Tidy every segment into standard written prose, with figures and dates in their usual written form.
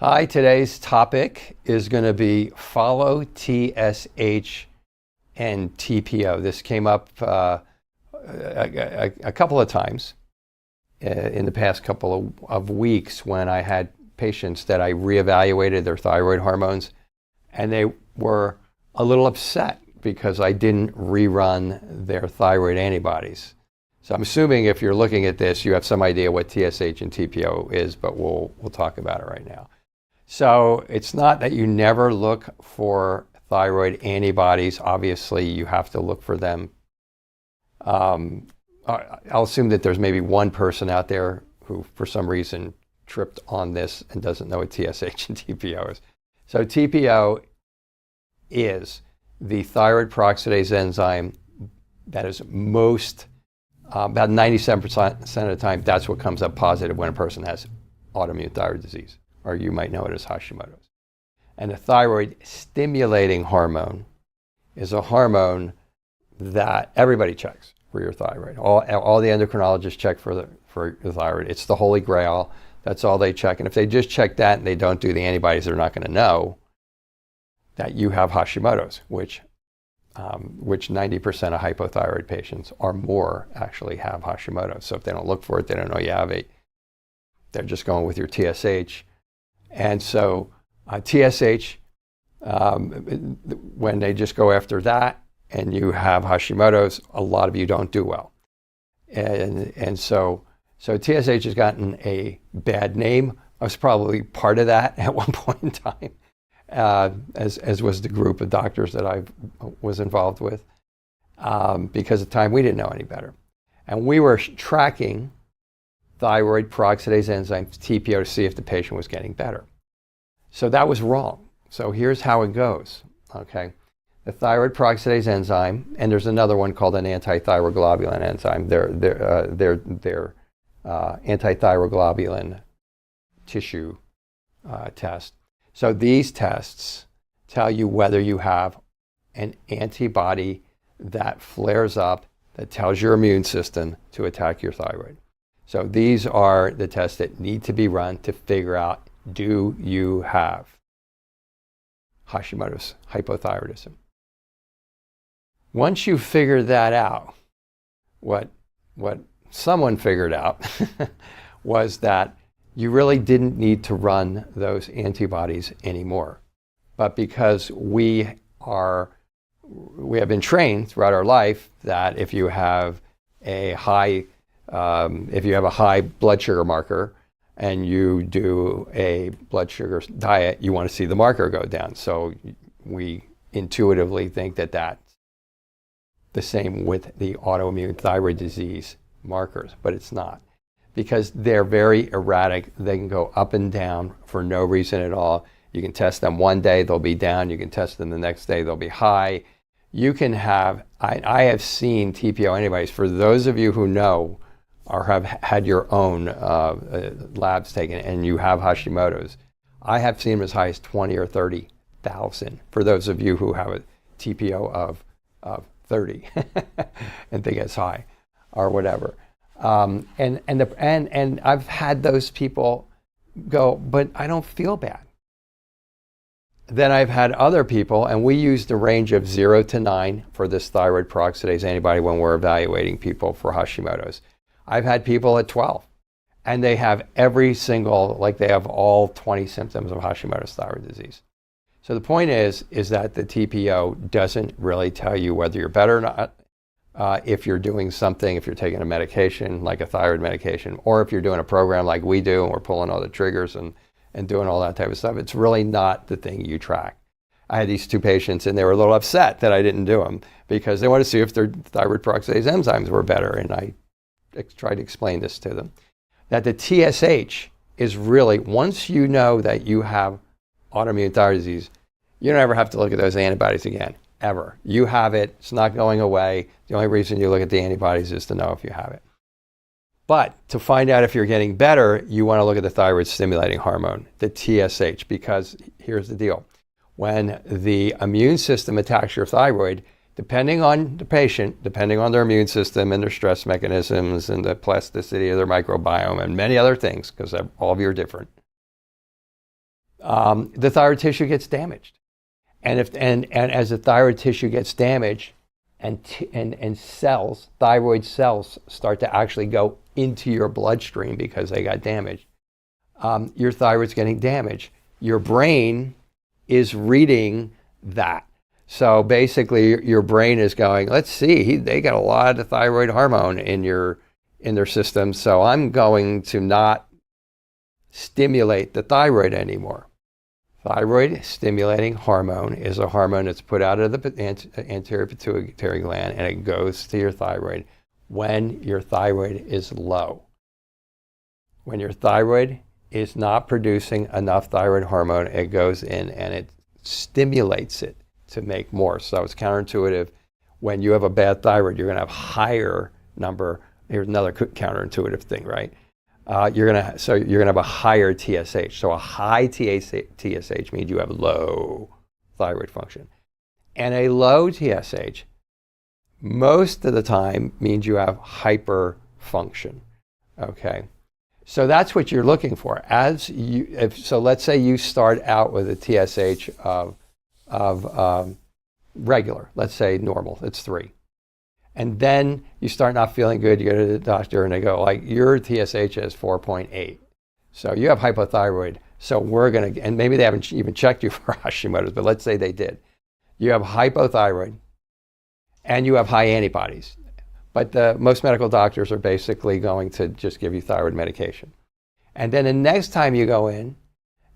Hi, today's topic is going to be follow TSH and TPO. This came up a couple of times in the past couple of weeks when I had patients that I reevaluated their thyroid hormones, and they were a little upset because I didn't rerun their thyroid antibodies. So I'm assuming if you're looking at this, you have some idea what TSH and TPO is, but we'll talk about it right now. So it's not that you never look for thyroid antibodies. Obviously, you have to look for them. I'll assume that there's maybe one person out there who, for some reason, tripped on this and doesn't know what TSH and TPO is. So TPO is the thyroid peroxidase enzyme that is most, about 97% of the time, that's what comes up positive when a person has autoimmune thyroid disease, or you might know it as Hashimoto's. And the thyroid stimulating hormone is a hormone that everybody checks for your thyroid. All the endocrinologists check for the thyroid. It's the holy grail. That's all they check. And if they just check that and they don't do the antibodies, they're not going to know that you have Hashimoto's, which 90% of hypothyroid patients or more actually have Hashimoto's. So if they don't look for it, they don't know you have it. They're just going with your TSH. And so TSH, when they just go after that and you have Hashimoto's, a lot of you don't do well. And so TSH has gotten a bad name. I was probably part of that at one point in time, as was the group of doctors that I was involved with, because at the time we didn't know any better. And we were tracking thyroid peroxidase enzyme, TPO, to see if the patient was getting better. So that was wrong. So here's how it goes, okay? The thyroid peroxidase enzyme, and there's another one called an antithyroglobulin enzyme. They're antithyroglobulin tissue test. So these tests tell you whether you have an antibody that flares up, that tells your immune system to attack your thyroid. So these are the tests that need to be run to figure out, do you have Hashimoto's, hypothyroidism? Once you figure that out, what someone figured out was that you really didn't need to run those antibodies anymore. But because we have been trained throughout our life that if you have a high blood sugar marker and you do a blood sugar diet, you want to see the marker go down. So we intuitively think that that's the same with the autoimmune thyroid disease markers, but it's not, because they're very erratic. They can go up and down for no reason at all. You can test them one day, they'll be down. You can test them the next day, they'll be high. You can have, I have seen TPO antibodies, for those of you who know or have had your own labs taken and you have Hashimoto's, I have seen them as high as 20 or 30,000 for those of you who have a TPO of 30 and think it's high or whatever. And I've had those people go, but I don't feel bad. Then I've had other people, and we use the range of 0 to 9 for this thyroid peroxidase antibody when we're evaluating people for Hashimoto's. I've had people at 12, and they have every single, like they have all 20 symptoms of Hashimoto's thyroid disease. So the point is that the TPO doesn't really tell you whether you're better or not, if you're doing something, if you're taking a medication like a thyroid medication, or if you're doing a program like we do and we're pulling all the triggers and doing all that type of stuff. It's really not the thing you track. I had these two patients and they were a little upset that I didn't do them because they wanted to see if their thyroid peroxidase enzymes were better. And I tried to explain this to them, that the TSH is really, once you know that you have autoimmune thyroid disease, you don't ever have to look at those antibodies again, ever. You have it, it's not going away. The only reason you look at the antibodies is to know if you have it. But to find out if you're getting better, you want to look at the thyroid stimulating hormone, the TSH, because here's the deal. When the immune system attacks your thyroid, depending on the patient, depending on their immune system and their stress mechanisms and the plasticity of their microbiome and many other things, because all of you are different, the thyroid tissue gets damaged. And as the thyroid tissue gets damaged and cells, thyroid cells start to actually go into your bloodstream because they got damaged, your thyroid's getting damaged. Your brain is reading that. So basically your brain is going, let's see, they got a lot of thyroid hormone in their system, so I'm going to not stimulate the thyroid anymore. Thyroid stimulating hormone is a hormone that's put out of the anterior pituitary gland, and it goes to your thyroid when your thyroid is low. When your thyroid is not producing enough thyroid hormone, it goes in and it stimulates it to make more. So it's counterintuitive. When you have a bad thyroid, you're going to have higher number. Here's another counterintuitive thing, right? You're going to have a higher TSH. So a high TSH means you have low thyroid function. And a low TSH most of the time means you have hyperfunction. Okay? So that's what you're looking for. So let's say you start out with a TSH of regular, let's say normal, it's 3. And then you start not feeling good, you go to the doctor and they go, like, your TSH is 4.8. So you have hypothyroid. So we're going to, and maybe they haven't even checked you for Hashimoto's, but let's say they did. You have hypothyroid and you have high antibodies. But most medical doctors are basically going to just give you thyroid medication. And then the next time you go in,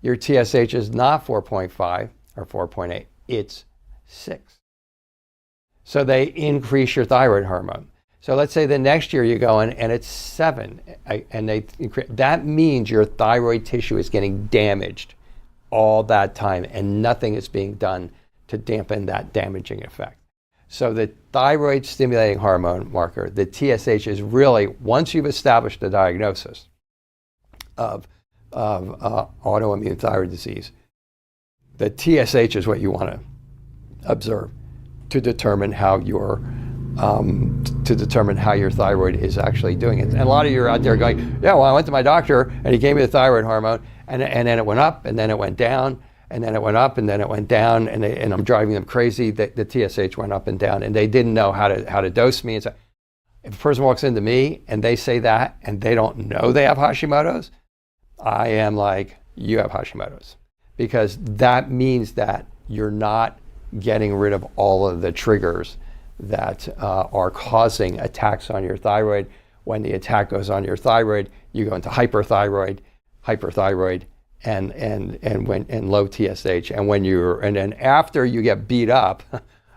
your TSH is not 4.5 or 4.8, it's 6. So they increase your thyroid hormone. So let's say the next year you go in and it's 7, and that means your thyroid tissue is getting damaged all that time, and nothing is being done to dampen that damaging effect. So the thyroid stimulating hormone marker, the TSH, is really, once you've established the diagnosis of autoimmune thyroid disease, the TSH is what you want to observe to determine how your thyroid is actually doing it. And a lot of you are out there going, yeah, well, I went to my doctor and he gave me the thyroid hormone, and then it went up, and then it went down, and then it went up, and then it went down, and I'm driving them crazy. The TSH went up and down, and they didn't know how to dose me. And so if a person walks into me and they say that and they don't know they have Hashimoto's, I am like, you have Hashimoto's, because that means that you're not getting rid of all of the triggers that are causing attacks on your thyroid. When the attack goes on your thyroid, you go into hyperthyroid, and low TSH. And then after you get beat up,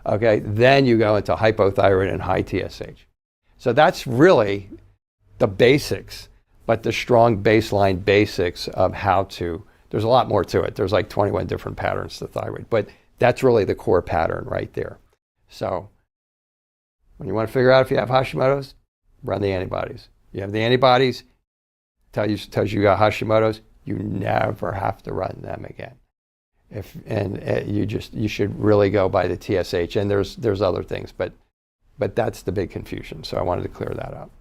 okay, then you go into hypothyroid and high TSH. So that's really the basics, but the strong baseline basics of how to. There's a lot more to it. There's like 21 different patterns to thyroid, but that's really the core pattern right there. So when you want to figure out if you have Hashimoto's, run the antibodies. You have the antibodies, tells you got Hashimoto's, you never have to run them again. You should really go by the TSH, and there's other things, but that's the big confusion. So I wanted to clear that up.